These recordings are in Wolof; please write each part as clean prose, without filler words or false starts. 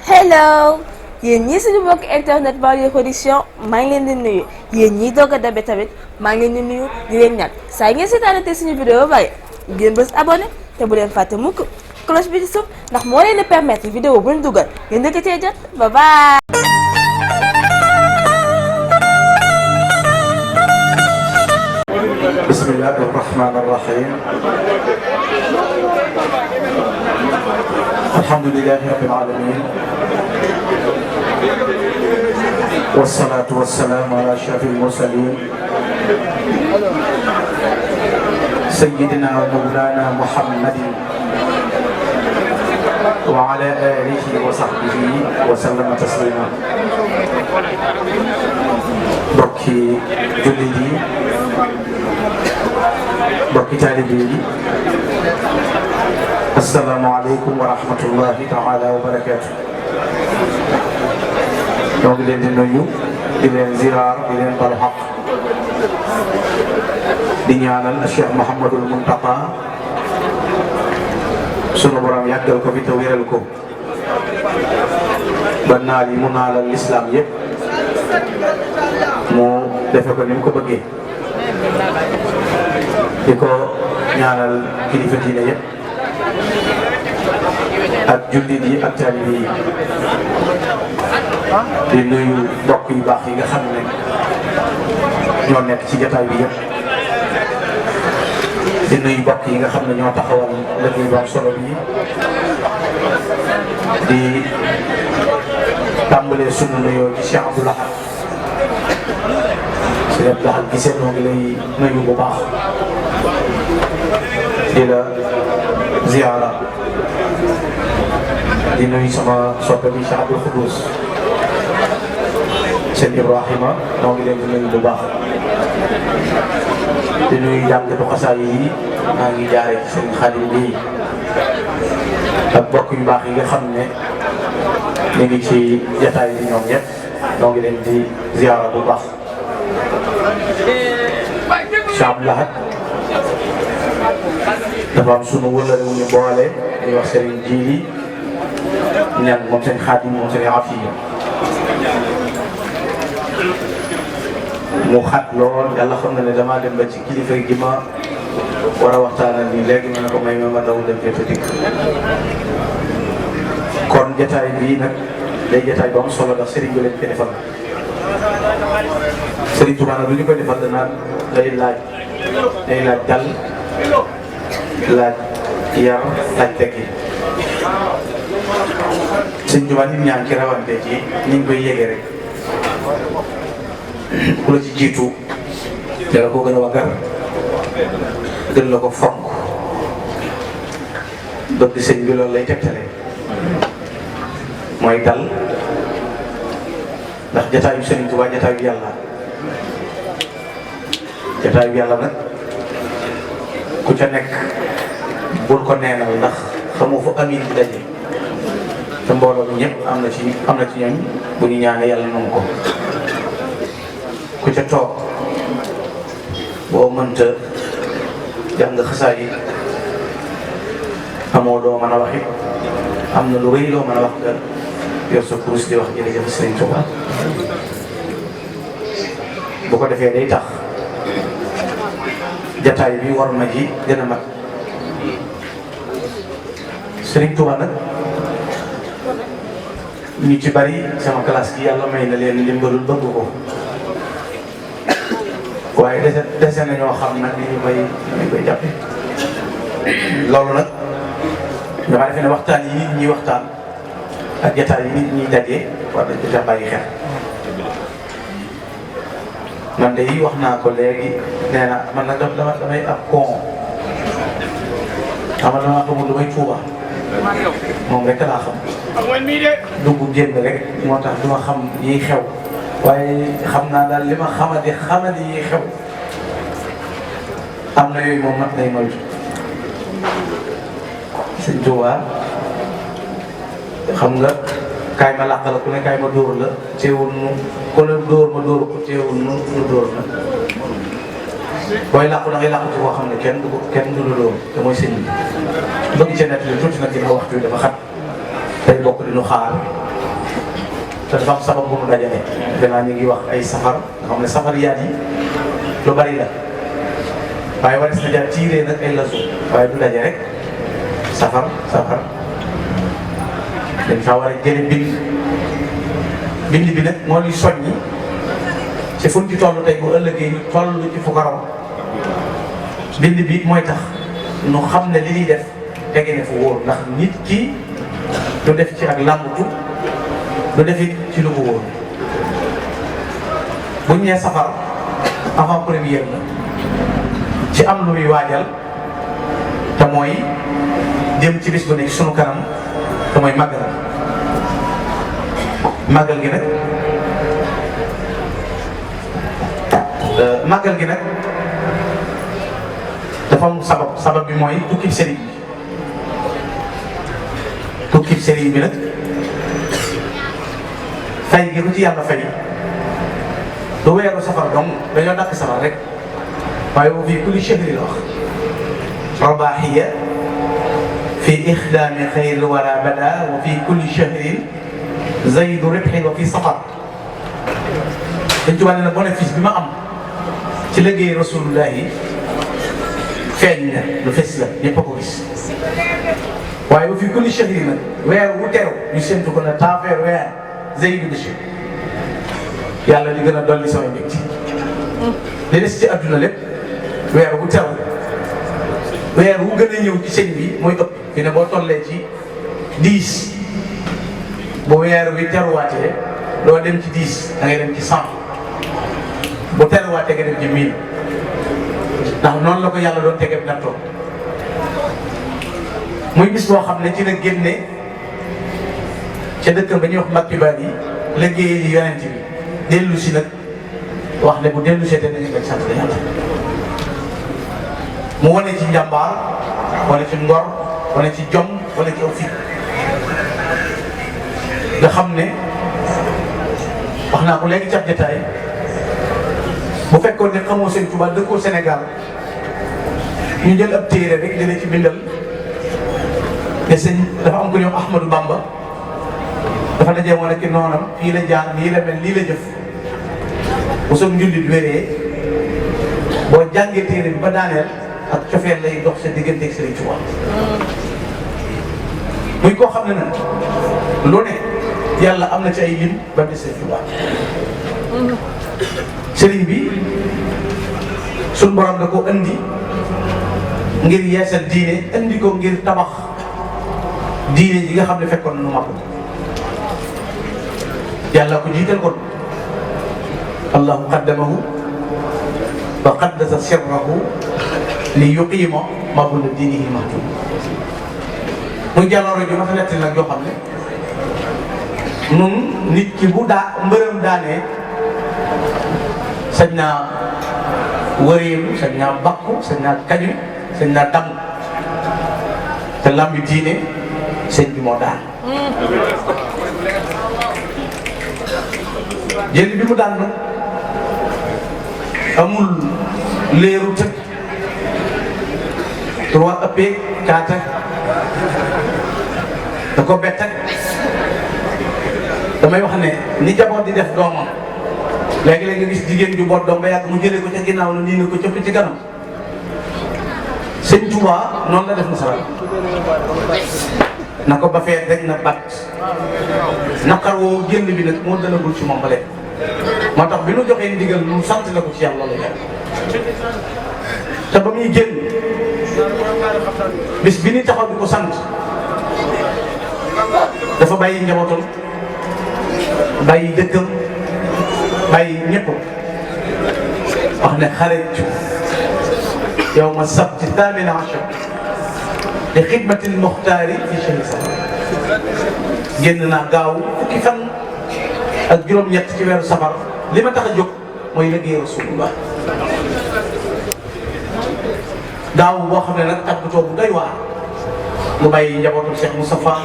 hello yéen ñii suñu mbokk internet Baol Production maa ngi leen di nuyu yéen ñii doog a dabe tamit maa ngi leen di nuyu di leen ñaan saa ngeen seetaanate suñu vidéo ba pare ngeen bës abonné te bu leen fàtte mukk cloche bi ci suuf ndax moo leen di permettre vidéo bu ñu dugal ngeen dëkk cee jot ba bye. Bismillahi rahmani rahim. Alhamdulillahi rabbil alamin. Wassalatu wassalamu ala ashrafil mursalin. Sayyidina wa mawlana Muhammadin wa ala alihi wa sahbihi wa sallama taslima. Mbokki jullit yi, mbokki taalibe yi, assalaamu aleykum wa rahmatullahi taala wa barakaatu. ñoo ngi leen di nuyu di leen ziyaar di leen balu xaq di ñaanal Cheikh Mouhamadul Muntaqa sunu borom yàggal ko fi te wéral ko ba naal yi mu naalal lislaam yépp mu defe ko ni mu ko bëggee di ko ñaanal kilifa diine yépp ak jullit yi ak taalibe yi di nuyu mbokk yu baax yi nga xam ne ñoo nekk ci jotaay bi yëpp di nuyu mbokk yi nga xam ne ñoo taxawal liggéey bu am solo bi di tàmbalee sunu nuyoo ci Cheikh Abdou Lahad Cheikh Abdou Lahad gisee noo ngi lay nuyu bu baax di la ziyaara di nuyu sama soppe bi Cheikh Abdou Khoudous sëñ Ibrahima moo ngi leen di nuyu bu baax di nuyu jàngatu xasaay yi maa ngi jaare ci sëñ Xaadim bi ak bokk yu baax yi nga xam ne ñu ngi ci jataay bi ñoom ñëpp moo ngi leen di ziyaara bu baax. Cheikh Abdou Lahad dafa am sunu wëllëre wu ñu boole di wax Serigne Djili ñan moom sëñ Xaadim moom sëñ Afiya mu xat lool yàlla xam na ne damaa dem ba ci kilifa gi ma war a waxtaanal nii léegi ma ne ko may ma daw dem fee dikk kon jataay bii nag day jataay bu am solo ndax Serigne bi leen ko defal Serigne Touba nag lu ñu koy defal danaa day laaj dal laaj yar laaj tekki Serigne Touba nit ñaa ngi ci rawante ci ni ñu koy yégee rek ku la ci jiitu dala ko gën a wagar gën la ko fonk bëgg sëñ bi loolu lay tegtale mooy dal ndax jataayu Sëriñ Tuubaa jataayu yàlla nag ku ca nekk bul ko neenal ndax xamoo fa amin bi daje te mbooloo mi ñëpp am na ci ñooñ bu ñu ñaane yàlla noonu ko ku ca toog boo mënta jàng xasaay yi amoo doo mën a wax it am na lu rëy loo mën a wax nga yor sa kurus di wax jërëjëf Sëriñ Tuubaa bu ko defee day tax jataay bi war ma ji gën a mat Sëriñ Tuubaa nag ñu ci bari sama classe gi yàlla may na leen limbalul bëgg ko waaye dese na ñoo xam nag ni ñu koy jàppe loolu nag dama defe ne waxtaan yi nit ñi waxtaan ak jataay yi nit ñi dajee war nañ ko ca bàyyi xel man de wax naa ko léegi nee na man nag damay ab con xam nga damaa xamul lu may tuuba moom rek laa xam dugg génn rek moo tax duma xam yiy xew waaye xam naa daal li ma xamadi yi xew am na yooyu moom mat nay moytu Sëñ Tuubaa xam nga kaay ma làq la ku ne kaay ma dóor la teewul nu ku ne dóor ma dóor ko teewul nu dóor la booy làqu da ngay làqu ci koo xam ne kenn du la dóor te mooy sëñ bi bëgg ca nett li tuuti nag dina waxtu dafa xat day bokk di nu xaar te dafa am sabab bu mu dajale. danaa ñu ngi wax ay safar nga xam ne safar yaat yi lu bari la waaye war na jaar tiiree nag ay lasu waaye du daje rek safar dañ faa war a jële bind bi nag moo ñuy soññi ci fu ñu ci toll tey bu ëllëgee ñu toll ci fu ko raw bind bi mooy tax nu xam ne li ñuy def tege ne fu wóor ndax nit ki du def ci ak làmbutu du def it ci lu ko wóor buñ nee safar avant première la ci am lu muy waajal te mooy jëm ci bis bu nekk sunu kanam te mooy màggal gi nag dafa am sabab bi mooy tukkib sëriñ bi nag fay gi ko ci yàlla fay du weeru safar donc dañoo dakk safar rek waaye bu fii kulli shahri la wax rabaahiya fi ixdaami xayri wara bada wa fi kulli shahrin zaydu ribhin wa fi safar dañ ci wàlle na bénéfice bi ma am ci liggéey rasulullah yi feeñ na lu fes la ñëpp a ko gis waaye ba fi kulli shahri nag weer wu teew ñu séntu ko na taafeer weer zaydu bishir yàlla di gën a dolli samay mbégte li des ci adduna lépp weer wu teew weer wu gën a ñëw ci sëñ bi mooy ëpp fi ne boo tollee ci 10 bu weer wi teruwaatee doo dem ci 10 da ngay dem ci 100 bu teruwaatee nga dem ci 1000 ndax noonu la ko yàlla doon tegee nattoo muy bis boo xam ne ci la génne ca dëkk ba ñuy wax Mbacke Bari yi liggéey yi yonent bi dellu si nag wax ne bu dellu see te dañu koy sant yàlla mu wane ci njàmbaar wane ci ngor wane ci jom wane ci aw fit nga xam ne wax naa ko léegi ca jotaay bu fekkoon ne xamoo Sëñ Tuubaa dëkkoo Sénégal ñu jël ab téere rek dina ci bindal te sëñ dafa am ko ñoom Ahmadou Bamba dafa dajee woon ak noonam fii la jaar lii la mel lii la jëf bu soog njullit wéree boo jàngee téere bi ba daaneel ak cofeel lay dox sa diggante ak Sëriñ Tuubaa muy koo xam ne nag lu ne yàlla am na ci ay lim ba des Sëriñ Tuubaa sëriñ bi suñ borom da ko andi ngir yeesal diine andi ko ngir tabax diine ji nga xam ne fekkoon na nu mag yàlla ko jiital kon allahu qaddamahu wa qaddasa sirrahu li yuqiima mabuna diinihi mahtum muy jàllooro ju ma fa nettali nag yoo xam ne nun nit ki bu mbërëm daanee sañ naa wëreelu sañ naa bakku sañ naa kañu sañ naa damm te lambi diine sëñ bi moo daan jël bi mu daan nag amul leeru tëg 3 ëppee 4 da ko bett ak damay wax ne ni jaboot di def doomam léegi-léegi nga gis jigéen ju boot doom ba yàgg mu jëlee ko ca ginnaaw la nii na ko cëpp ci kanam Sëñ Tuubaa noonu la def nasaraan na ko ba fee rek na bat naqar woo génn bi nag moo dalagul ci moom ba léegi moo tax bi nu joxee ndigal mu sant la ko ci yàlla la yàlla te ba muy génn bis bi ni taxaw di ko sant dafa bàyyi njabootam bàyyi dëkkam bàyyi ñëpp wax ne xarajtu yawma sabti 18 li xidmatil muxtaari fi shahri safar génn naa gaaw fukki fan ak juróom-ñett ci weeru safar li ma tax a jóg mooy liggéey Rasulullah daaw boo xam ne nag tàggatoo bu doy waar mu bàyyi njabootu Cheikh Moustapha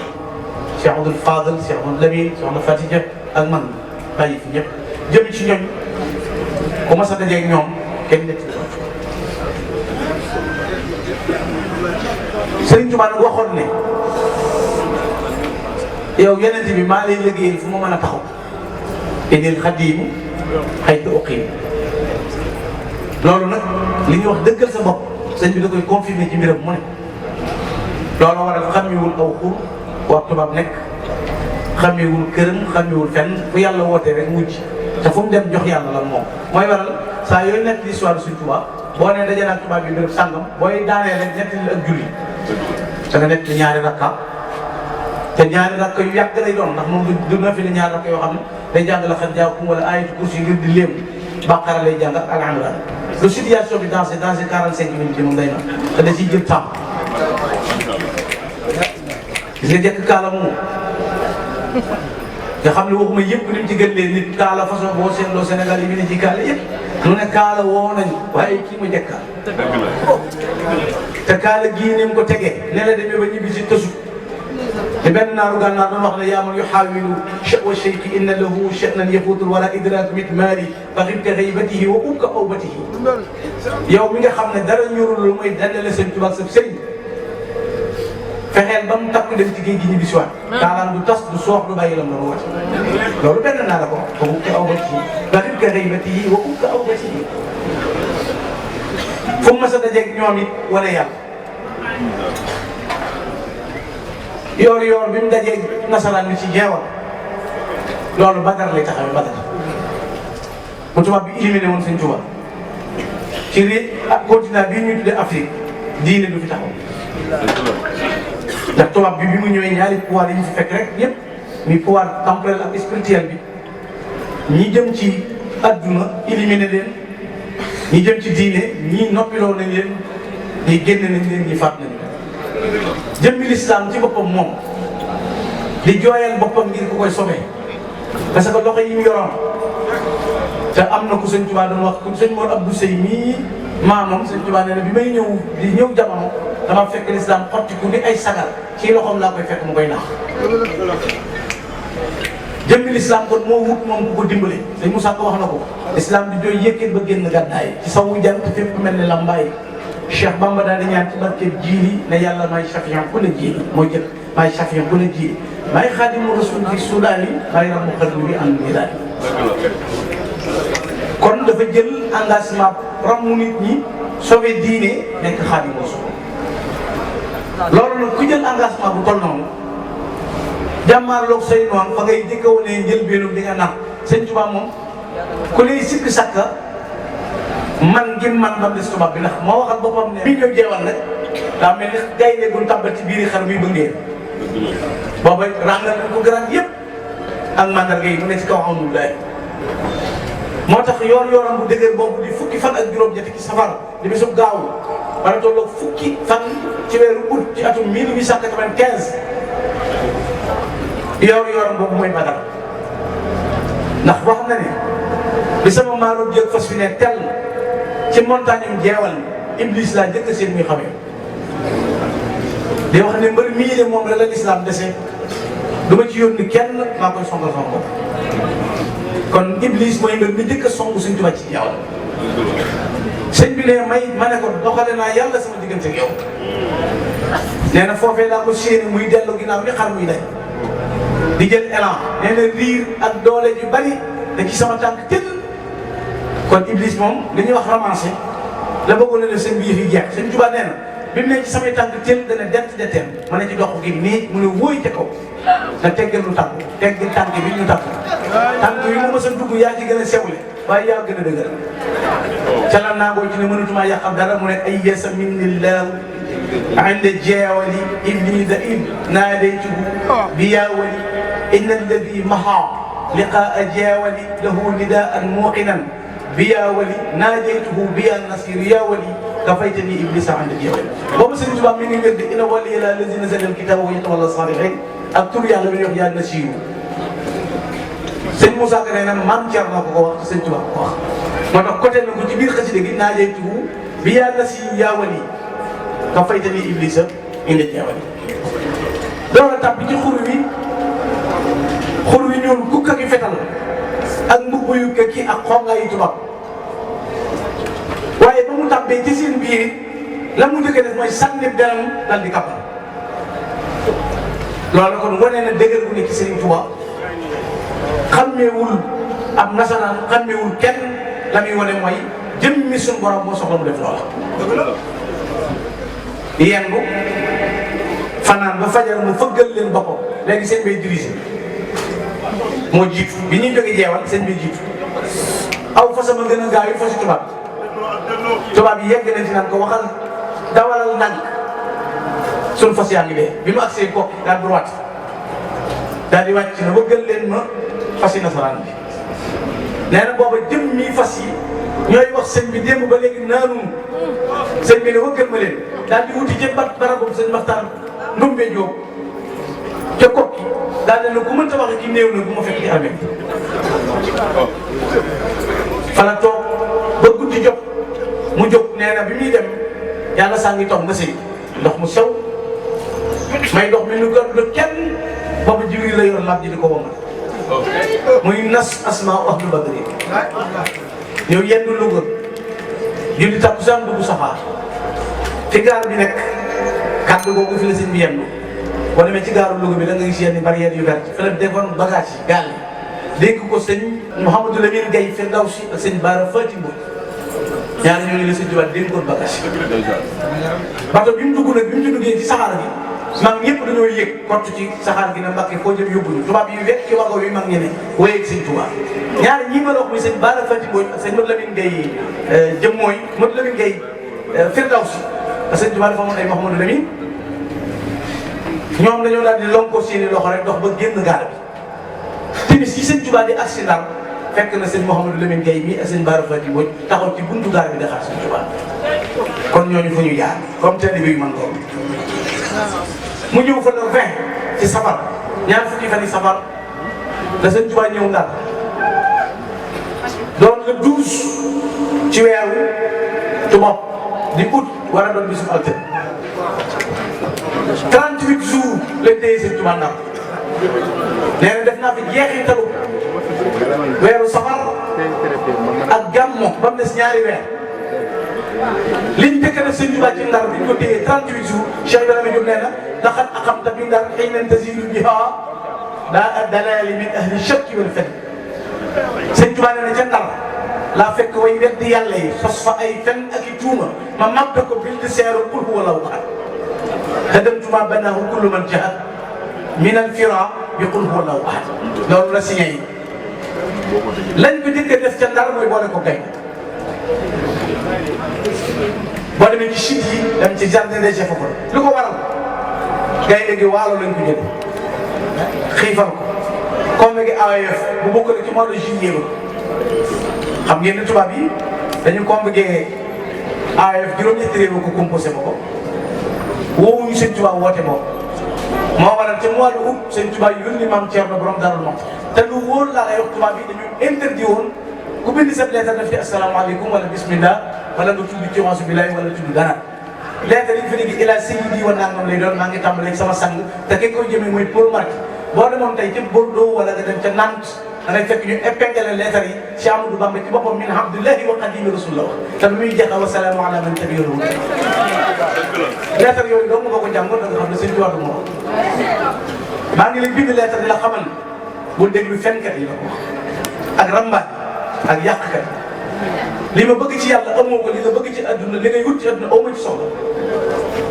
Cheikh Abdoul Fadel Cheikh Abdoul Lamine soxna Fatia ak man bàyyi fi ñëpp jëm ci ñoom ku mas a dajeeg ñoom kenn nit Sëriñ Tuubaa nag waxoon ne yow yeneen bi maa lay liggéeyal fu ma mën a taxaw inil xadiimu xaytu uqiim loolu nag li ñuy wax dëggal sa bopp sëñ bi da koy confirmer ci mbiram mu ne loolu waral xàmmewul aw xur waa tubaab nekk xàmmewul këram xàmmewul fenn fu yàlla wootee rek mujj te fu mu dem jox yàlla lan moom mooy waral saa yooyu nekk l'histoire suñ tubaab boo nee daje naa tubaab yi béréb sàngam booy daanee rek ñetti ak julli da nga nekk ñaari rakka te ñaari rakka yu yàgg lay doon ndax moom du na fi ne ñaari rakka yoo xam ne day jàng la xat jaakum wala ayatu kursi ngir di léem bàqara lay jàng ak al-imran lu situation bi dansé 45 minutes moom day na te da ciy jël temps gis nga jekk kaala moom nga xam ne waxuma yëpp ni mu ci gën leen nit kaala façon boo seetloo Sénégal yi mu ne ci kaala yëpp mu ne kaala woo nañu waaye kii ma jekk kaala te kaala gii ni mu ko tegee ne la demee ba ñibbi si tësu te benn naaru gànnaar doon wax ne yaa man yuxaawilu sha'wa shayki inna lahu sha'nan yafuutul wala idraak mitmaari fa xibka xaybatihi wa ubka awbatihi yow mi nga xam ne dara ñorul lu mooy dallale sëñ Tuubaa sa sëriñ fexeel ba mu takku dem ci géej gi ñibbi si waat kaalaan du tas du soox du bàyyi lam la woote loolu benn naa la ko fa ubka awbatihi fa xibka xaybatihi wa ubka awbatihi fu mu mës a dajeeg ñoom it wane yàlla yoor bi mu dajee nasaraan bi ci jeewal loolu Badar lay taxawee Badar bu tubaab bi éliminé woon sëñ Tuubaa ci continent bii ñuy tuddee Afrique diine du fi taxaw ndax tubaab bi mu ñëwee ñaari pouvoir yi ñu fi fekk rek yépp muy pouvoir temporel ak spirituel bi ñi jëm ci adduna éliminé leen ñi jëm ci diine ñii noppiloo nañ leen ñi génn nañ leen ñi faat nañ jëmmi lislaam ci boppam moom di jooyal boppam ngir ku koy sobee parce que loxo yi mu yoroon te am na ku sëñ Tuubaa doon wax ku sëñ Mor Abdou Sey mii maamam sëñ Tuubaa nee na bi may ñëw jamono dama fekk lislaam xottiku ni ay sagar ci loxoom laa koy fekk mu koy naax jëmmi lislaam kon moo wut moom ku ko dimbale sëñ Moussa ko wax na ko lislaam di jooy yëkkat ba génn gàddaay ci sawu jant fépp mel ni lambaay Cheikh Bamba daal di ñaan ci barkeb jiili ne yàlla may chafiyan ku la jiili mooy jëkk may chafiyan ku la jiili may xaadimu rasul fi sudaani may ramu xadru bi am niiraani kon dafa jël engagement ramu nit ñi sauver diine nekk xaadimu rasul loolu nag ku jël engagement bu toll noonu jàmmaarloog say noon fa ngay jëkka wane njël benn di nga naan sëñ Tuubaa moom ku lay sikki sakka man ngir man ba des tubaab bi ndax moo waxal boppam ne bi ñëw jeewal nag daa mel ni gaynde gu tàbbal ci biiri xar muy bëngee booba rangal nañ ko garab yëpp ak mandarga yi mu ne ci kaw alhamdulilah moo tax yooram bu dëgër boobu di fukki fan ak juróom-ñett ci safar di bisub gaawu wala tolloog fukki fan ci weeru août ci atum 1895 yooram boobu mooy Badar ndax wax na ne bi sama maaro jëg fas fi ne tell ci montagne yu jeewal Iblis laa njëkk seen muy xamee di wax ne mbër mii de moom la lislaam dese du ma ci yónni kenn maa koy songal sama bopp kon Iblis mooy mbër mi njëkk a song Sëñ Tuubaa ci jeewal sëñ bi ne ma ne ko doxale naa yàlla sama diggante ak yow nee na foofee laa ko séeni muy dellu ginnaaw ni xar muy day di jël élan nee na riir ak doole ju bari da ci sama tànk tëll kon Iblis moom li ñuy wax romancé la bëggoon na ne sëñ bi yi jeex Sëñ Tuubaa nee na bi mu ne ci samay tànk tëll dana dent deteem ma ne ci dox gi nii mu ne wóoy te kaw na teggal lu tànk teggi tànk bi ñu tànk tànk yi mu mës a dugg yaa ci gën a sewle waaye yaa gën a dëgër ca la naangoo ci ne mënatumaa yàqal dara mu ne ay yesa minillahu inde jeewali ibni da ib naadaytuhu bi yaawali inna alladi maha liqaa jeewali lahu nidaan muuqinan bi yaawali naadaytuhu bi ya nasir yaawali kafaytani iblisa ande jeewali boobu Sëñ Tuubaa mi ngi wér di ina wali la lazi nazala alkitaba wa yatawalla salihin ak tur yàlla bi ñuy wax yaa nasiru sëñ Moussa Ka nee na maam Thierno ko wax ci Sëñ Tuubaa ko wax moo tax côté na ko ci biir xasida gi naadaytuhu bi ya nasir yaawali ka faytani iblisa indi jeewali door a tàbbi ci xur wi ñuul kukk ak i fetal ak mbubb yu kii ak xonga yi tubaab waaye ba mu tàbbee ci seen biir la mu njëkk a def mooy sànni deram dal di kappal loolu kon wane na dëgër bu ne ci Sëriñ Tuubaa xammeewul ab nasaraan xàmmewul kenn la muy wane mooy jëmmi suñu borom moo soxla mu def loola. yendu fanaan ba fajar mu fëggal leen boppam léegi seen bay dirigé moo jiitu bi ñuy jóge jeewal seen bay jiitu aw fasama gën a gaaw yi fasi tubaab yi yegg nañ ci naan ko waxal dawalal ndànk suñu fas yaa ngi dee bi mu agsee ko daal droite daal di wàcc na wëggal leen ma fas yi nasaraan bi nee na booba jëm mi fas yi ñooy wax sëñ bi démb ba léegi naanu sëñ bi ne wëggal ma leen daal di wuti ci barabam sëñ Maxtaar Ndumbe Jóob ca kokki daal di ne ku mënta wax ki néew na bu ma fekk ci armée fa la toog ba guddi jot mu jóg nee na bi muy dem yàlla saa ngi toog nga sëy ndox mu sew may dox mi nu gën lu kenn boobu Jibril la yor laaj ji di ko womal muy nas asmaa ahlu badri ñëw yendu Louga julli takkusaan dugg saxaar ci gaar bi nekk kàddu googu fi la sëñ bi yendu boo demee ci gaaru Louga bi da nga gis yenn barrière yu verte fi la defoon bagage yi gaal yi dénk ko sëñ Mouhamadou Lamine Gaye Firdawsi ak sëñ Baara Fati Mbow ñaari ñooñu la sëñ Tuubaa dénkoon bagage yi bato bi mu dugg nag bi mu ci duggee ci saxaar gi mag ñëpp dañoo yëg kott ci saxaar gi na Mbàkke foo jëm yóbbu ñu tubaab yi wekk ci wago yi mag ñi ne wéy ak sëñ Tuubaa ñaari ñii ma la wax muy sëñ Baara Fati Mbow ak sëñ Modou Lamine Gaye jëm mooy Modou Lamine Gaye Firdawsi ak sëñ Tuubaa dafa amoon ay Mouhamadou Lamine ñoom dañoo daal di lonko seeni loxo rek dox ba génn gaal bi timis yi sëñ Tuubaa di accident fekk na sëñ Mouhamadou Lamine Gaye mi ak sëñ Baara Fati Mbow taxaw ci buntu gaal bi di xaar sëñ Tuubaa kon ñooñu fu ñu jaar comme teel bi yu man ko mu ñëw fa le 20 ci safar ñaar fukki fan yi safar la sëñ Tuubaa ñëw Ndar doon le 12 ci weeru tubaab di août war a doon bisu altine 38 jours lañ téye sëñ Tuubaa Ndar nee na def naa fi jeexitalu weeru safar ak gàmmo ba mu des ñaari weer liñ njëkk a def sëñ Tuubaa ci Ndar bi ñu ko téye 38 jours Cheikh Ibrahima Diop nee na laqad aqamta bi Ndar hiinan taziidu bihaa daa dalaali min ahli shakki wal fen sëñ Tuubaa nee na ca Ndar laa fekk way weddi yàlla yi sos fa ay fen ak i tuuma ma màgg ko bind seeru qul huwa Allaahu ahad hadamtu maa banaahu kullu man jahad min al-firaa bi qul huwa Allaahu ahad loolu la signé yi lañ ko njëkk a def ca Ndar mooy boole ko gaynde boo demee ci chute yi dem ci jardin des chefs ko lu ko waral gaynde gi waalo lañ ko jël xiifal ko comme gi AOF bu bokk ci mois de juillet ba xam ngeen ne tubaab yi dañu convoqué AOF juróom-ñetti réew ko composé ma ko woowuñu sëñ Tuubaa woote moom moo waral ca mois de août sëñ Tuubaa yónni maam Thierno borom Darou Mouhty te lu wóor laa lay wax tubaab yi dañu interdit woon ku bind sa lettre def ci asalaamaaleykum wala bismillah wala nga tudd ci waasu bilaay wala tudd dara lettre yi fi nekk ila sayyidi wa nangam lay doon maa ngi tàmbalee sama sang te ki koy jëmee mooy Paul Marty boo demoon tey ca Bordeaux wala nga dem ca Nantes da ngay fekk ñu épinglé lettre yi ci Amadou Bamba ci boppam min abdillahi wa qadimi rasulillah te lu muy jeexal wa salaamu ala man tabi'ahu lettre yooyu dong nga ko jàngoon da nga xam ne sëñ Tuubaa moom maa ngi leen bind lettre di la xamal bul déglu fenkat yi la ko wax ak rambaat ak yàqkat li ma bëgg ci yàlla amoo ko li nga bëgg ci adduna li ngay wut ci adduna aw ma ci soxla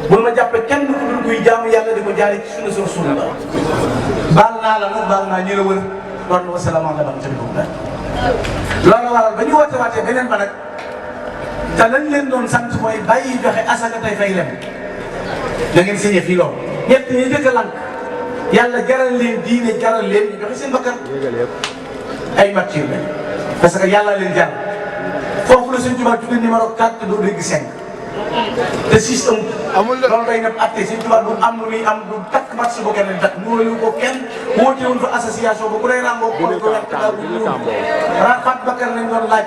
bul ma jàppe kenn ku dul kuy jaamu yàlla di ko jaare ci sunna sa rasulullah baal naa la nag baal naa ñi la wër doon wa salaamu ala man tabi'ahu loolu waral ba ñu woote waatee beneen ba nag te lañ leen doon sant mooy bàyyi joxe asaka tey fay lem da ngeen signé fii loolu ñett ñi jëkk a lank yàlla jaral leen diine jaral leen ñu joxe seen bakkan ay martyr lañ parce que yàlla leen jar foofu la Sëñ Tuubaa tudde numéro 4 te doo dégg 5 te 6 amul loolu day nekk acte Sëñ Tuubaa du am lu muy am du takk match bu kenn takk nuyu ko kenn woote woon fa association ba ku lay ràngoo ko wet daal bu ñu faat bakkan lañ doon laaj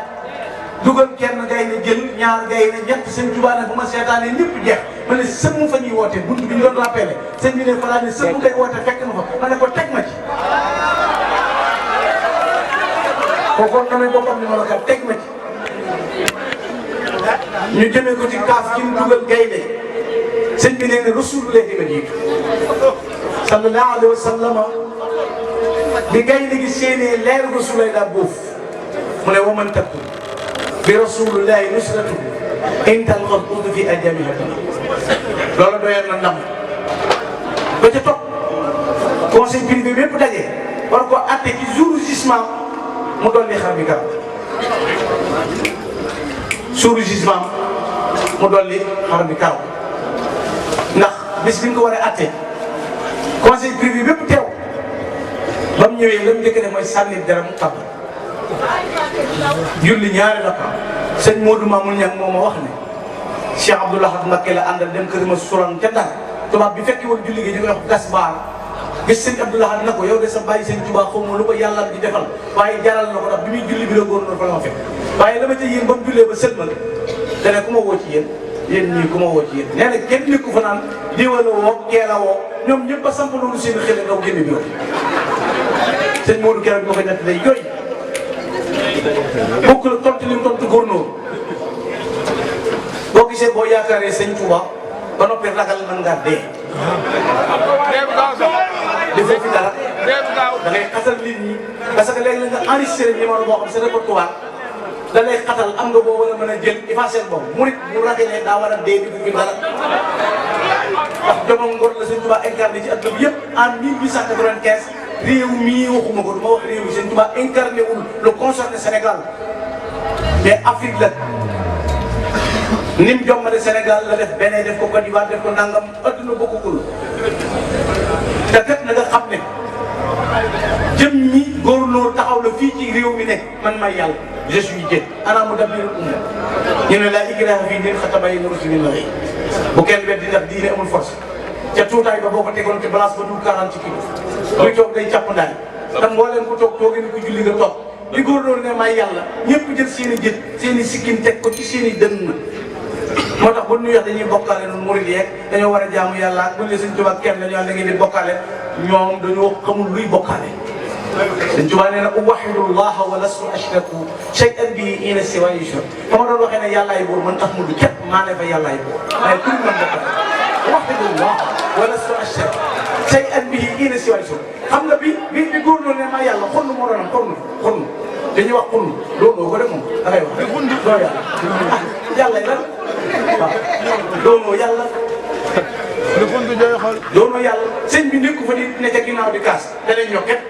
dugal kenn gay ne jël ñaar gay ne ñett Sëñ Tuubaa ne bu ma seetaanee ñëpp jeex ma ne sëmm fa ñuy woote bunt bi ñu doon rappelé sëñ bi ne fa laa ne sëmm ngay woote fekk na fa ma ne ko teg ma ci kooku namee boppam ni ma la kat teg ma ci ñu jëmee ko ci kaaf ci mu dugal gaynde sëñ bi nee na Rasulullah di ma jiitu sallallahu alayhi wa sallam bi gaynde gi séenee leer Rasulullah daa boof mu ne waman takku bi rasulillahi nusratu intal xabudu fi ajamiha loolu doyal na ndam ba ca topp conseil privé bépp daje war ko atte ci jour jugement mu dolli xar bi garab jour jugement mu dolli xar bi karaw ndax bis bi nga ko war a atte conseil privé bépp teew ba mu ñëwee la mu njëkk def mooy sànni dara mu tab julli ñaari rakka sëñ Modou Mamoun Niang moo ma wax ne Cheikh Abdou Lahad Mbacké la àndal dem kër ma suran ca Ndar tubaab bi fekki woon julli gi ñu koy wax gas baar gis sëñ Abdou Lahad na ko yow de sa bàyyi sëñ Tuubaa xaw ma lu ko yàlla di defal waaye jaral na ko ndax bi muy julli bi la góor noonu fa la ma fekk waaye la ma ca yéen ba mu jullee ba sëlmal dane ku ma woo ci yéen ñii ku ma woo ci yéen nee na kenn nekku fa naan diwa la woo kee la woo ñoom ñëpp ba samp loolu seen xel ndaw génne bi sëñ Modou keroog bi ma koy nett lay jooy bokk la tontu li mu tontu góornóor boo gisee boo yaakaaree sëñ Touba ba noppi ragal mën ngaa dee defoo fi dara da ngay xatal nit ñi parce que léegi la nga enregistré numéro boo xam sa répertoire da lay xatal am nga boo war a mën a jël effacé boobu murit bu ragalee daa war a dee di fi dara ndax jomam ngor la sëñ Touba incarné ci adduna bi yëpp en 1895 réew mii waxuma ko du ma wax réew mi sëñ Touba incarné wul le concerné Sénégal mais Afrique la ni mu jommale Sénégal la def beneen def ko Côte d'Ivoire def ko nangam adduna bokkul te kat na nga xam ne jëm ñi góorlóor taxaw la fii ci réew mi nekk man may yàlla je suis Dieu ana mudabbirul umur ñu ne laa ikraha fii diin qad tabayyana rushdu minal ghayy bu kenn weddi ndax diine amul force ca tuutaay ba boo ko tegoon ci balance ba dul 40 kilos muy toog day càpp ndaay te mbooleen ko toog toogee ni ko julli nga toog li góorlóor ne may yàlla ñëpp jël seen i jët seen i sikkin teg ko ci seen i dënn moo tax bu ñu wax dañuy bokkaale noonu murid yeeg dañoo war a jaamu yàlla ak buñ ne Sëñ Tuubaa kenn dañoo da ngeen di bokkaale ñoom dañoo xamul luy bokkaale Sëñ Tuubaa nee na uwahhidu llaha wa lastu ashraku shay'an bihi ina siwa yushrak fa ma doon waxee ne yàllaay buur man tax mu du képp maa ne fa yàllaay buur waaye pour man bokkaale uwahhidu llaha wa lastu ashraku shay'an bihi ina siwa yushrak xam nga bi góor noonu ne maa yàlla xonn moo doon am xonn dañuy wax xunn looloo ko de moom da ngay wax doo yàlla yàlla lan waaw doonoo yàlla doonoo yàlla sëñ bi nekku fa di ne ca ginnaaw di kaas danañ ñokket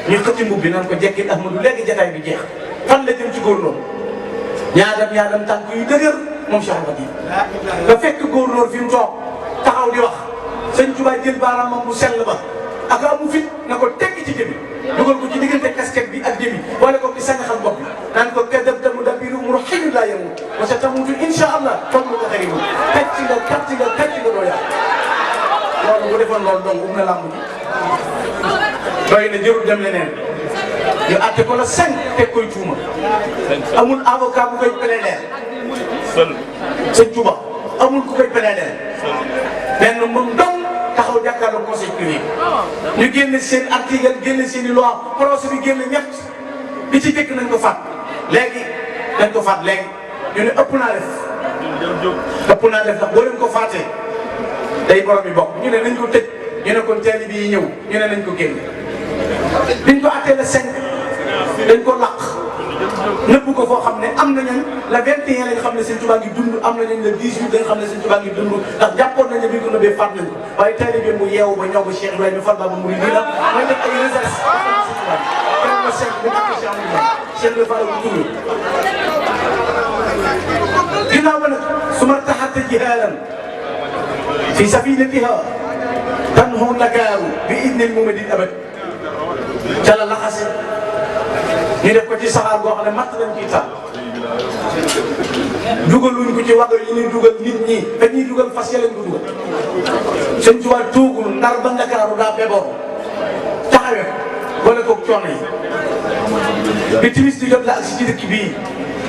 ñu xëcc mbub bi naan ko jekkit Ahmadu léegi jataay bi jeex fan la jëm ci góornóor ñaadam tànk yu dëgër moom Cheikh Fatim nga fekk góornóor fi mu toog taxaw di wax sëñ Tuubaa jël baaraamam bu sell ba ak amu fit na ko tegg ci jëmi dugal ko ci diggante casquette bi ak jëmi boole ko ci sañaxal bopp bi naan ko kadabta mudabbiru umur hayyun laa yamut wa satamutu insha allah fadlu ko xaribu kàcc nga doo yàq loolu bu defoon loolu donc um na làmb ji doy na jërul dem leneen ñu àtte ko la 5 teg koy tuuma amul avocat bu koy plaider sëñ Touba amul ku koy plaider benn moom dong taxaw jàkkaarloo conseil privé ñu génne seen article génne seen i loi procès bi génne ñett bi ci jëkk nañ ko faat léegi ñu ne ëpp naa def ndax boo leen ko faatee day borom yi bokk ñu ne nañ ko tëj ñu ne kon teel bi yi ñëw ñu ne nañ ko génne biñ ko attee le 5 dañ ko laq nëbb ko foo xam ne am na ñan la 21 lañ xam ne Sëñ Tuubaa ngi dund am na ñan le 18 lañ xam ne Sëñ Tuubaa ngi dund ndax jàppoon nañ ne bi ñu ko nëbbee faat nañ ko waaye taalibe mu yeewu ba ñëw ba Cheikh Ibrahima Fall Baaba Mouride nii la mooy def ay recherche Sëñ Tuubaa kenn la 5 ñu àtte Cheikh Ibrahima Cheikh Ibrahima Fall bu tur ginnaaw ba nag su ma taxate jihaalan fi safinatiha tanhu nakaaru bi idnil mumadin abad ca la laxase ñu def ko ci saxaar boo xam ne matt lañ ciy taal dugaluñ ko ci wàllu yi ñuy dugal nit ñi dañuy dugal fas yàlla ñu ko dugal Sëñ Tuubaa tuugul Ndar ba Ndakaaru daa beboon taxawee boole koog coono yi bi timis di jot la ak si ci dëkk bii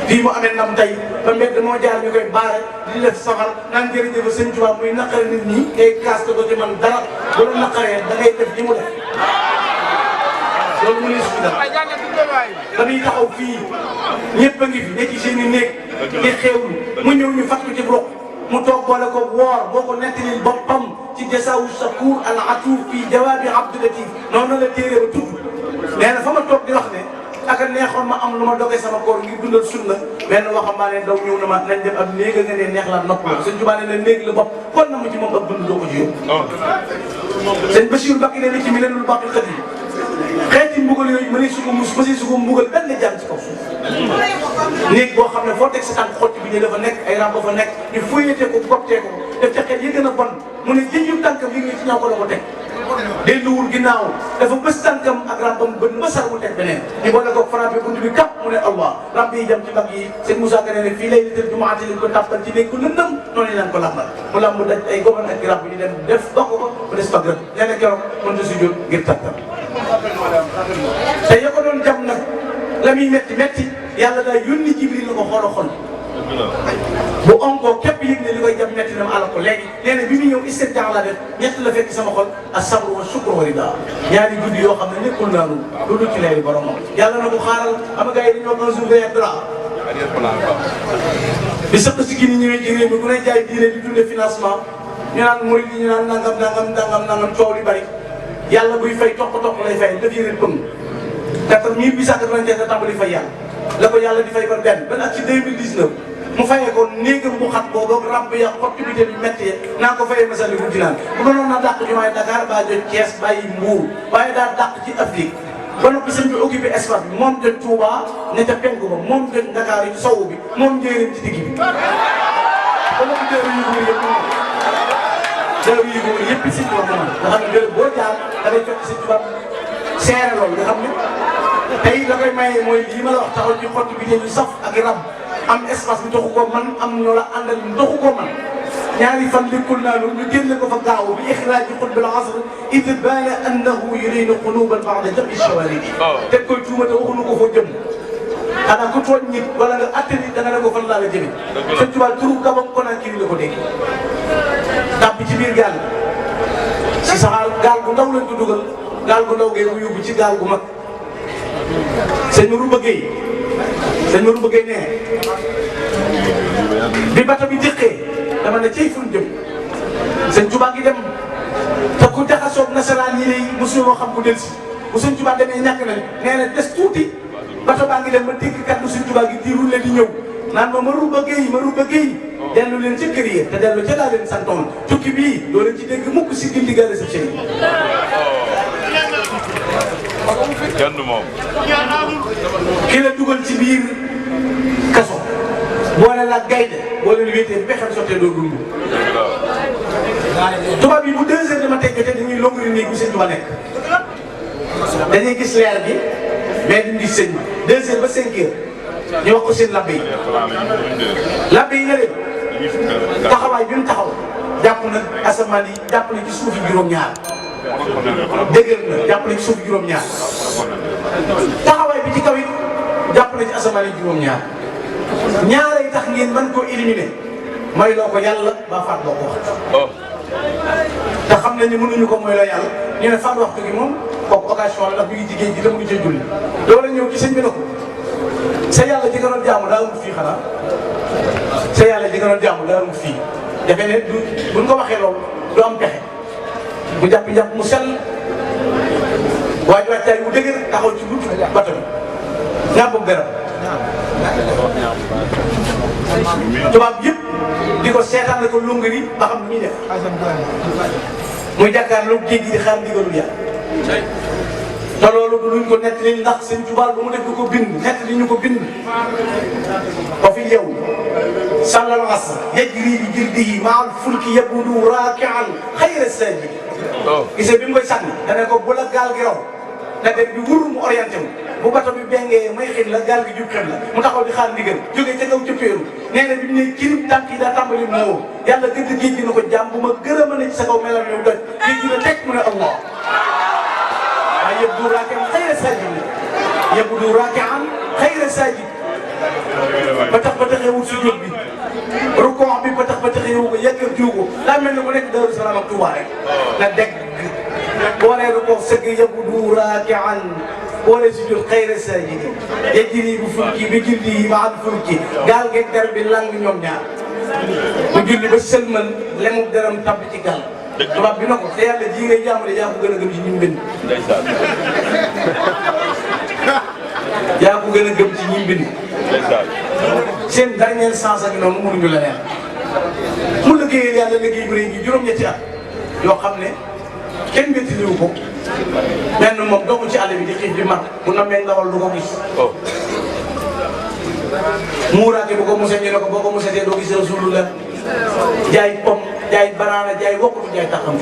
fii mu amee ndam tey ba mbedd moo jaar ñu koy baare di def safar naan jërëjëf Sëñ Tuubaa muy naqare nit ñi ngay kaas ko ci man dara bu la naqaree da ngay def li mu def loolu mu ne suñu dara dañuy taxaw fii ñëpp a ngi fi ne ci seen i néeg di xewlu mu ñëw ñu fàttali ci bopp mu toog boole ko woor boo ko nettalil boppam ci jasaawu shakuur al atuuf fii jawaabi abdu latif noonu la téere ba tudd nee na fa ma toog di wax ne aka neexoon ma am lu ma dogee sama koor ngir dundal sunna benn waxambaane daw ñëw na ma nañ dem ab néeg nga ne neex la nopp la sëñ Tuubaa ne la néeg la bopp xool na ma ci moom ak dund doo ko ci yóbbu sëñ Bachir Mbacke ne ni ci mi lenul baqi xët yi xeeti mbugal yooyu mënee su ko mus mësee su ko mbugal benn jàmm ci kaw suuf néeg boo xam ne foo teg sa tànk xotti bi ñu dafa nekk ay ram ba fa nekk ñu fuyatee ko goptee ko def ca xeet yi gën a bon mu ne jënjum tànkam yi ngi ci ñaw ko la ko teg delluwul ginnaaw dafa bës tànkam ak rambam bën ba sar mu teg beneen ñu boole ko frappé bunt bi kap mu ne Allah ramb yi jam ci mbagg yi sëñ Moussa Ka ne fii lay lital jumaati lañ ko tàppal ci néeg ko lëndëm noonu lañ ko lambal mu lamb daj ay goman ak rab ñu dem def bokk ko mu des bagg nee na keroog mënta si jóg ngir tànkam te ya ko doon jam nag la muy metti metti yàlla daa yónni Jibril la ko xool a xol bu onkoo képp yëg ne li koy jam metti na ma àll ko léegi nee na bi muy ñëw istirjaa la def ñett la fekk sama xol as-sabru wa shukru wa ridaa ñaari guddi yoo xam ne nekkul naanu lu dul ci leeri boromam yàlla na ko xaaral am nga gars yi dañoo un jour viendra bi sëq si gi ni ñëwee ci réew mi ku ne jaay diine di dunde financement ñu naan murid yi ñu naan nangam coow li bari yàlla buy fay toq lay fay daf yëre pëng 1895 la tàmbali fay yàlla la ko yàlla di fay par benn ak ci 2019 mu fayee ko néegam bu xat boobu ràmb ya xotti bi bi métti ya naa ko fayee masali bu dinaan bu mënoon na dàq jumaay Dakar baa jot Thiès bàyyi Mbuur waaye daa dàq ci Afrique ba noppi sëñ bi occupé espace bi moom jot Touba ne ca penku ba moom jot Dakar yi ci sowu bi moom njëriñ ci digg bi ba noppi déeru yu góor yëpp déeru yu góor yëpp si Touba moom nga xam ne déeru boo jaar da ngay fekk si Touba seere loolu nga xam ne tey da koy maye mooy lii ma la wax taxaw ci xotti bi ñu saf ak rab am espace bi doxu ko man am ñoo la àndal ñu doxu ko man ñaari fan likkul naa loolu ñu génne ko fa gaaw bi ixraaji qutbil asr id baana annahu yuridu quluban ba'da jam'i shawaridi teg koy tuuma te waxuñu ko foo jëm xanaa ku tooñ nit wala nga atte nit da nga ne ko fan laa la jëme sëñ Tuubaa turu Gabon Conakry la ko dégg dab bi ci biir gaal si saxaar gaal bu ndaw lañ ko dugal gaal bu ndaw ngay mu yóbbu ci gaal gu mag sëñ Marouba Gueye nee bi bato bi dëqee dama ne cey fu ñu jëm sëñ Tuubaa ngi dem te ku jaxasoog nasaraan yi lay mosuloo xam ku delsi bu sëñ Tuubaa demee ñàkk nañ nee na des tuuti bato baa ngi dem ba dégg kaddu sëñ Tuubaa gi di roule di ñëw naan ma Marouba Gueye dellu leen ca kër yi te dellu ca laa leen santoon tukki bii doo leen ci dégg mukk si gindi ga réception yi kenn moom. ki la dugal ci biir kaso boole la gaynde boo leen wéetee ba xam sottee doo dund. tubaab yi bu 2 heures de matin jotee dañuy longri néeg bi sëñ Tuubaa nekk dañuy gis leer bi mais duñ gis sëñ bi 2 heures ba 5 heures ñu wax ko seen labbe yi labbe yi nga leen taxawaay bi mu taxaw jàpp na asamaan yi jàpp na ci suufi juróom-ñaar dëgër na jàpp na ci suufi juróom-ñaar taxawaay bi ci kaw it jàpp na ci asamaan yi juróom-ñaar ñaarey tax ngeen mën koo éliminer mooy loo ko yàlla ba faat loo ko waxtu te xam nañu mënuñu ko mooy loo yàlla ñu ne faat waxtu gi moom kooku occasion la ndax mi ngi ci géej gi te mu ngi cee julli loolu ñëw ci sëñ bi na ko sa yàlla ji nga doon jaamu daa amul fii xanaa sa yàlla ji nga doon jaamu daa amul fii defe ne du buñ ko waxee loolu du am pexe mu jàpp mu sell waaye wàccaay mu dëgër taxaw ci buntu bato bi ñaar boobu garab tubaab yëpp di ko seetaan ko lungari ba xam ni ñuy def muy jàkkaarloo géej gi di xaar ndigalul yàlla te loolu du luñ ko nettali ndax sëñ Tuubaa bu mu def du ko bind nettali ñu ko bind ba fi yow sallal asr yajri bi jildihi ma'al fulki yabudu raaki'an xayra saajid gisee bi mu koy sànni dana ko bu la gaal gi raw na dem bi wur mu orienté wu bu bato bi bengee may xin la gaal gi jub xem la mu taxaw di xaar ndigal jógee ca kaw ca péeru nee na bi mu ne kirib tànk yi daa tàmbali moo yàlla gëdd géej gi na ko jàmm bu ma gërëm a ne ci sa kaw melam yow doj géej gi na teg mu ne Allah waaye yabdu raaki'an xayra saajid yabdu raaki'an xayra saajid ba taxee wut si jóg bi rukoo bi ba taxee wu ko yàggal jiw ko daa mel ni ku nekk Daaru Salaam ak Tuubaa rek la dégg boo nee rukoo sëgg yabdu raaki'an boole si jur xayra saajid yajri bi fulki bi jildihi ma'al fulki gaal geeg der bi lang ñoom ñaar mu julli ba sëlmal lemu deram tabb ci gaal tubaab bi na ko te yàlla ji ngay jaamu de yaa ko gën a gëm ci ñu mbind bind. ndeysaan. seen dernière chance ak noonu mënuñu la leen mu liggéeyal yàlla liggéey bu rëy gi juróom-ñetti at yoo xam ne kenn méttiliwu ko benn moom dogu ci àll bi di xiif di mar bu namee ndawal du ko gis. oh. muuraake bu ko mosee ñu ne ko boo ko mosee doo gis Rasulullah jaay pom jaay banaana jaay wokkatu jaay taxam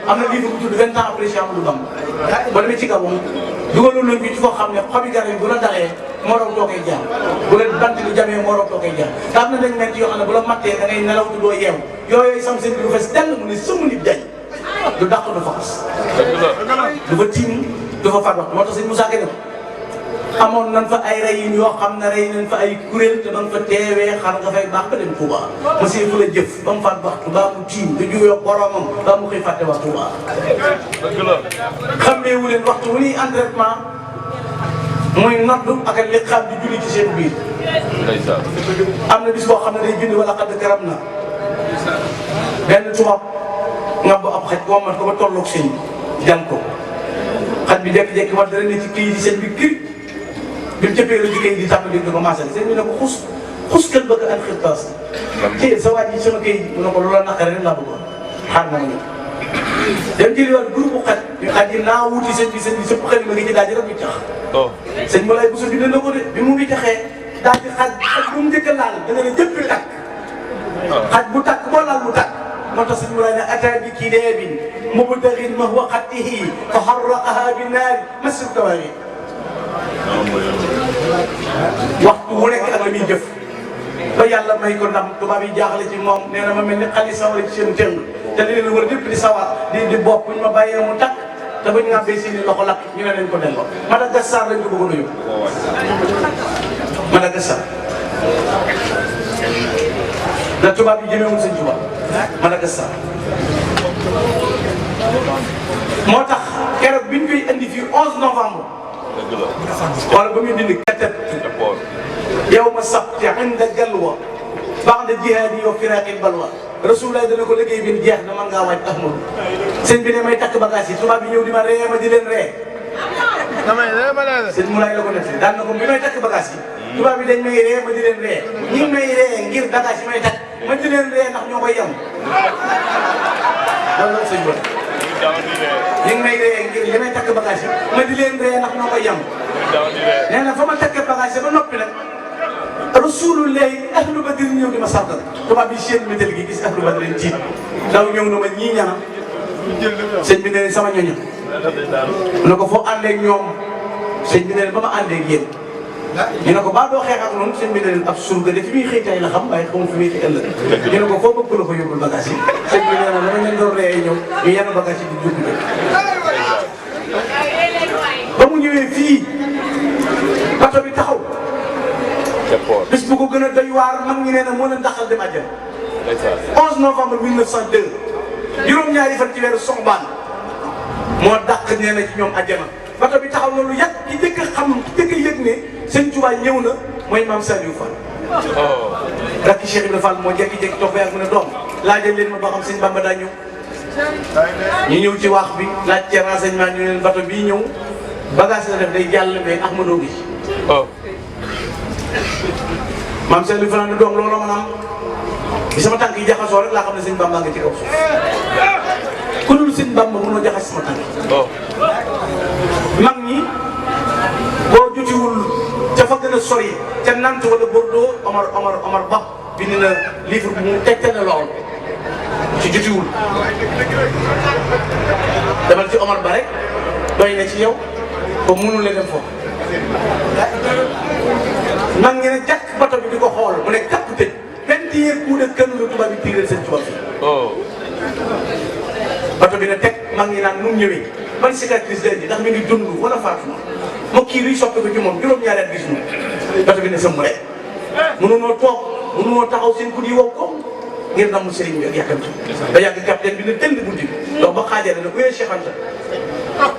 am na livre bu tudd 20 ans après Cheikh Amadou Bamba ba demee ci Gabon dugaloon nañ ko ci foo xam ne xobi garab yi bu la dalee moroom doo koy jaar bu la bant bi jamee moroom doo koy jaar te am na dañ mel yoo xam ne bu la mattee da ngay nelaw du doo yeew yooyu sam seen bi du fes dell mu ne sëmu nit jaay du dàq du fa xas du fa tiim du fa fat wax moo tax sëñ Moussa Gueye amoon nañ fa ay reyin yoo xam ne rey nañ fa ay kuréel te ba nga fa teewee xar nga fay baax ba dem Touba monsieur fu la jëf ba mu faat waxtu baa mu tiim du juyoo boromam baa mu koy fàtte wax Touba xamee wu leen waxtu wu ñuy entraînement muy noddu ak li xam di julli ci seen biir am na bis boo xam ne day bind wala xadd karam na benn tubaab nga bu ab xaj wommat ko ba tolloog sëñ jam ko xaj bi jékki-jékki war dara ne ci kii di sëñ bi kii bi mu cëppee la ci kayit di tàmbali di commencé sëñ bi ne ko xus kër bëgg an xirtaas ci sa waaj yi sama kayit mu ne ko loola naqare rek laa bëggoon xaar na ma ñëw dem jëliwaat groupe xaj yi naa wuti sëñ bi sëpp xel ma ngi ci daal di rek ñu tax sëñ mu lay bu sa bi na ko de bi mu ngi taxee daal di xaj bu mu njëkk a laal da nga ne jëppi takk xaj bu takk boo laal mu takk moo tax sëñ mu lay ne ata bi kidaabin mubtarin mahwa xattihi fa harraqaha bi naari masir kawaari waxtu wu nekk ak la muy jëf ba yàlla may ko ndam tubaab yi jaaxle ci moom nee na ma mel ni xali sawara ci seen tëng te li leen war lépp di sawar di bopp buñ ma bàyyee mu takk te buñ ngàbbee seeni loxo lakk ñu ne leen ko delloo Madagascar lañ ko bëggoon a yóbbu Madagascar da tubaab yi jëmeewul sëñ tubaab Madagascar moo tax keroog biñ koy indi fii 11 novembre wala ba muy dindi kattan yow ma sabti inda galwa ba'da jihaadi wa firaqil balwa rasulullah dana ko liggéey bi jeex na man ngaa waaj Ahmadu sëñ bi ne may takk bagage yi tubaab bi ñëw di ma ree ma di leen ree sëñ Moulay la ko def daan na ko bi may takk bagage yi tubaab bi dañ may ree ma di leen ree ñi ngi may ree ngir bagage yi may takk ma di leen ree ndax ñoo koy yem loolu la sëñ bi ñu ngi may ree ngir li may takk bagage yi ma di leen ree ndax ñoo koy yem nee na fa ma takk bagage yi ba noppi nag rasulullah ahlu badri ñëw di ma sargal tubaab bi seen métal gi gis ahlu badri tiit daw ñëw na ma ñii ñana sëñ bi ne sama ñoño ne ko foo àndeeg ñoom sëñ bi ne ba ma àndeeg yéen ñu ne ko baa doo xeex ak noonu sëñ bi ne leen ab surga de fi muy xëy tay la xam waaye xamul fi muy xëy ëllëg ñu ne ko foo bëgg la ko yóbbul bagage yi sëñ bi ne na dama leen doon ree ñëw ñu yenn bagage yi di jubbi ba mu ñëwee fii bato bi taxaw bis bu ko gën a doy waar mag ñi nee na moo leen dàqal dem àjjana 11 novembre 1902 juróom-ñaari fan ci weeru Soxbaan moo dàq nee na ci ñoom àjjana bato bi taxaw na lu yàgg ki njëkk a xam ki njëkk a yëg ne sëñ Tuubaa ñëw na mooy maam Saliou Fall rakki Cheikh Ibrahima Fall moo jékki-jékki toog ba yàgg mu ne doom laajal leen ma ba xam sëñ Bamba daa ñëw ñu ñëw ci wax bi laaj ci renseignement ñu leen bato bii ñëw bagage la def day jàll mais Ahmadou gi maam Saliou Fall ne doom looloo mën a am bi sama tànk yi jaxasoo rek laa xam ne sëñ Bamba nga ci kaw suuf ku dul sëñ Bamba mënoo jaxas sama tànk mag ñi boo jotiwul ca fa gën a sori ca Nantes wala Bordeaux Omar Ba bind na livre bu mu tegtal na lool ci jotiwul demal ci Omar Ba rek doy na ci yow ba mënul leen dem foofu mag ñi ne jàkk bato bi di ko xool mu ne kàpp tëj 21 coups de canon la tubaab bi tiireel seen tubaab fi bato bi ne teg mag ñi naan nu mu ñëwee ban cicatrice leen di ndax mi ngi dund wala faatu na moo kii luy soppi ko ci moom juróom-ñaari at gis ñu bato bi ne sëmm rek mënunoo toog mënunoo taxaw seen guddi wow ko ngir namu sëriñ bi ak yàkkamti ba yàgg capitaine bi ne tënd bunti bi donc ba xaajale ne uyee Cheikh Anta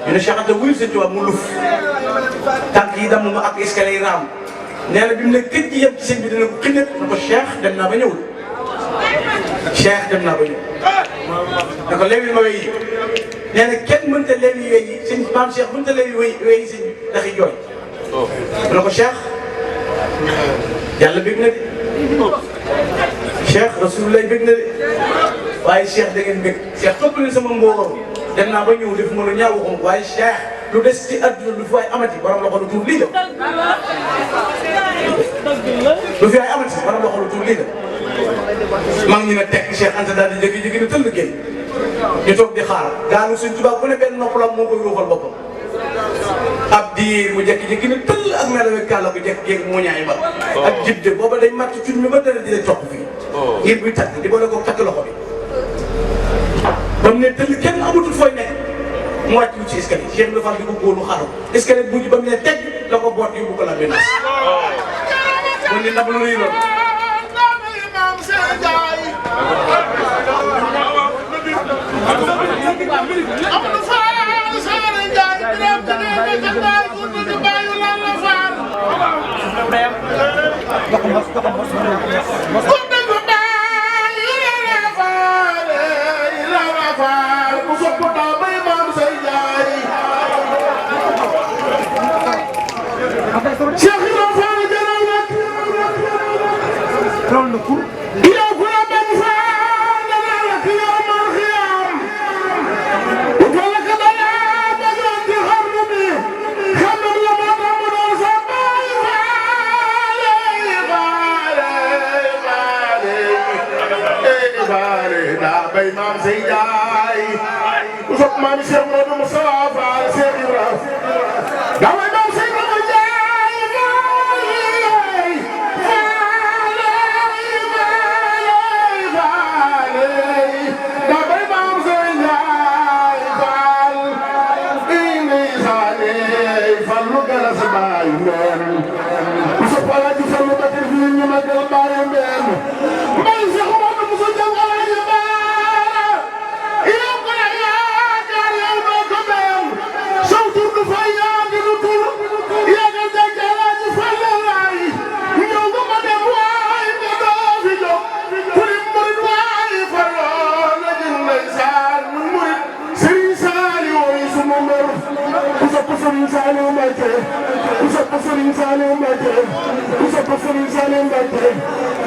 ñu ne Cheikh Anta wuyul seen tubaab mu luf tànk yi damm ma ak escalier yi raam nee na bi mu ne këj gi yem ci sëñ bi dina ko xinnet na ko Cheikh dem naa ba ñëwul Cheikh dem naa ba ñëw ne ko léegi ma wéy yi nee na kenn mënta léegi wéy yi sëñ maam Cheikh mënta léegi wéy yi sëñ bi ndax i jooy ne ko Cheikh yàlla bëgg na de Cheikh Rasulullah bëgg na de waaye Cheikh da ngeen bëgg Cheikh topp leen sama mbooloo dem naa ba ñëw def ma lu ñaaw waxum waaye Cheikh lu des ci àdduna lu fi waay amati borom loxo lu tuur lii la lu fi waay amati borom loxo lu tuur lii la maa ngi ñu ne tekk Cheikh Anta daal di jékki-jékki ne tëll génn ñu toog di xaar gaalu Sëñ Tuubaa bu ne benn noppalam moo koy ruuxal boppam ab diir mu jékki-jékki ne tëll ak melawe kàlla bu jékki-jékki moo ñaay ba ak jibde booba day matt cuñ mi ba dara di la topp fii ngir buy takk di boole ko takk loxo bi ba mu ne tëll kenn amatul fooy nekk mu wàcc lu ci escalier Cheikh Ibrahima Fall di ko góolu xaru escalier bu ba mu ne teg la ko boot yóbbu ko la benn mu ne ndab lu rëy loolu Maam Sey Njaay ku sopp maam Cheikh Modou Moustapha Fall Cheikh Ibrahima damay maam Sey Modou Njaay damay maam Sey Njaay Fall indi saane Fallu galas baay meen ku sopp Alaaji Fallu Batir fi ñu magal baay meen mbay Cheikh Modou Moussa Diaw Serigne Saliou Mbacké ku sopp Serigne Saliou Mbacké ku sopp Serigne Saliou Mbacké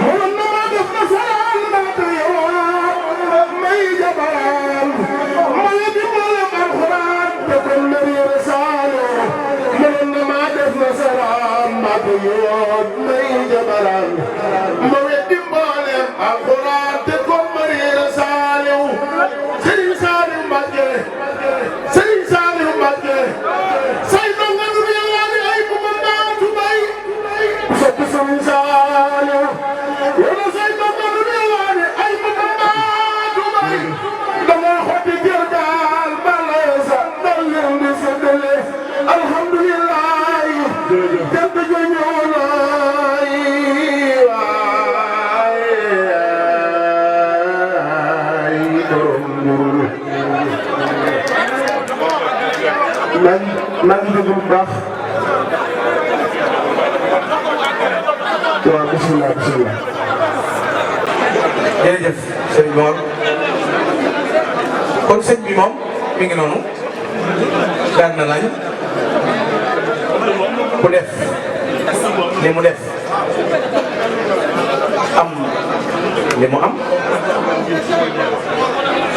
mënoon na ma def na saraan mbaate yow may jabaral may dimbale alxuraan te kon Mariama Saliou mënoon na ma def na saraan mbaate yow may jabaral may dimbale alxuraan te kon Mariama Saliou Serigne Saliou Mbacké Serigne Saliou Mbacké Serigne Saliou wala say doom lu ñu waane ay mbaatu bay dama xotti jër daal bala sa dal leen di séddale alhamdulillah jant jo ñëw na waay borom man dëgg bu baax waaw bisimilah bisimilah. jërëjëf sëñ Mor kon sëñ bi moom mi ngi noonu daan na lañ ku def li mu def am li mu am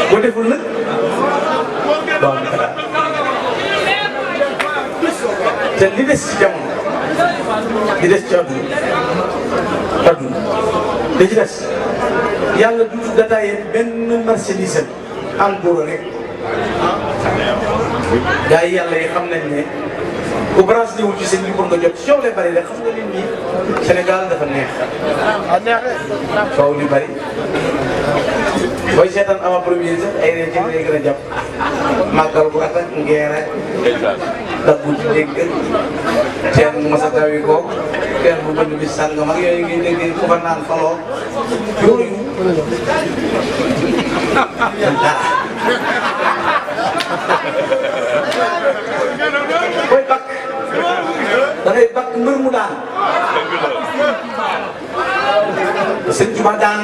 bu deful nag doo am dara te li des ci jamono li des ci àdduna li ci des yàlla du détaillé benn marchandise en gros rek gars yi yàlla yi xam nañ ne ku branche ñëwul ci sëñ bi pour nga jot ci coow lay bari rek xam nga nit ñi Sénégal dafa neex coow li bari booy seetaan avant premier sax ay reen ci lay gën a jàpp màggal bu rafet ngeere daggu ci dégg teen masa tawi ko teen bu bënn bi sàngam ak yooyu ngi dégg ku fa naan faloo yooyu dara booy bakk da ngay bakk mbër mu daan sëñ Tuba daan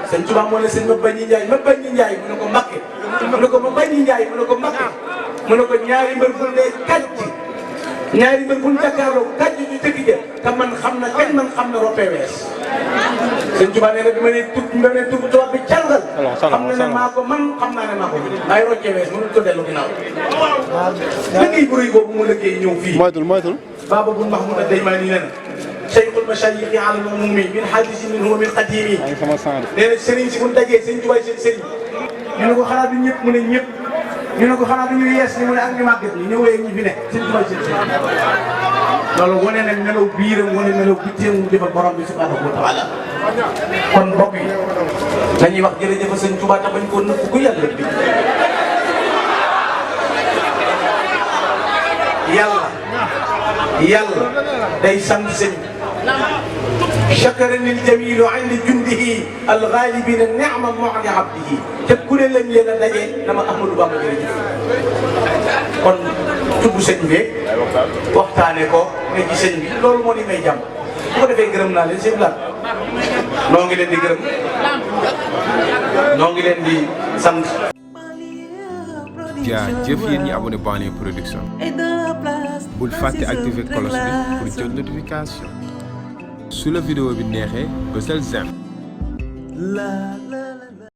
sëñ Tuba moo ne sëñ ma bañi Njaay mu ne ko Mbakke mu ne ko ma bañi Njaay mu ne ko Mbakke mu ne ko ñaari mbër bu ne kàcc ñaari mbir bu ñu jàkkaarloo gàjj ñu tëgg ja te man xam na kañ man xam na roppee wees sëñ Tuubaa nee na bi ma ne tugg tubaab bi càngal xam na ne maa ko man xam naa ne maa ko ay roccee wees mënul ko dellu ginnaaw liggéey bu rëy boobu mu liggéey ñëw fii moytul baaba bu max mun a day maa nii nen Cheikhul Mashayikh ala al-umumi min hadisi min huwa min qadimi nee na sëriñ si bu dajee sëñ Tuubaa seen sëriñ ñu ne ko xanaa du ñëpp mu ne ñëpp ñu ne ko xanaa du ñu yees ni mu ne ak ñu màgget ñi ñëwee ñi fi ne sëñ Tuubaa seen sëriñ loolu wane na melaw biiram wane melaw bitteem mu defal borom bi subhanahu wa taala kon mbokk yi dañuy wax jërëjëf sëñ Tuubaa te bañ koo nëpp ku yàlla bi yàlla day sant sëñ chakarani ljamilu inda jundihi alghalibina ni'ma mu'ni abdihi te ku ne lañ leen a dajee dama Ahmadou Bamba jërëjëf kon tudd sëñ bi waxtaane ko ne ci sëñ bi loolu moo ni may jàmm bu ko defee gërëm naa leen sëñ Lat noo ngi leen di gërëm noo ngi leen di sant jaajëf yéen ñi abonné Banlieue Production bul fàtte activer cloche bi pour jot notification su la vidéo bi neexee bësal j'aime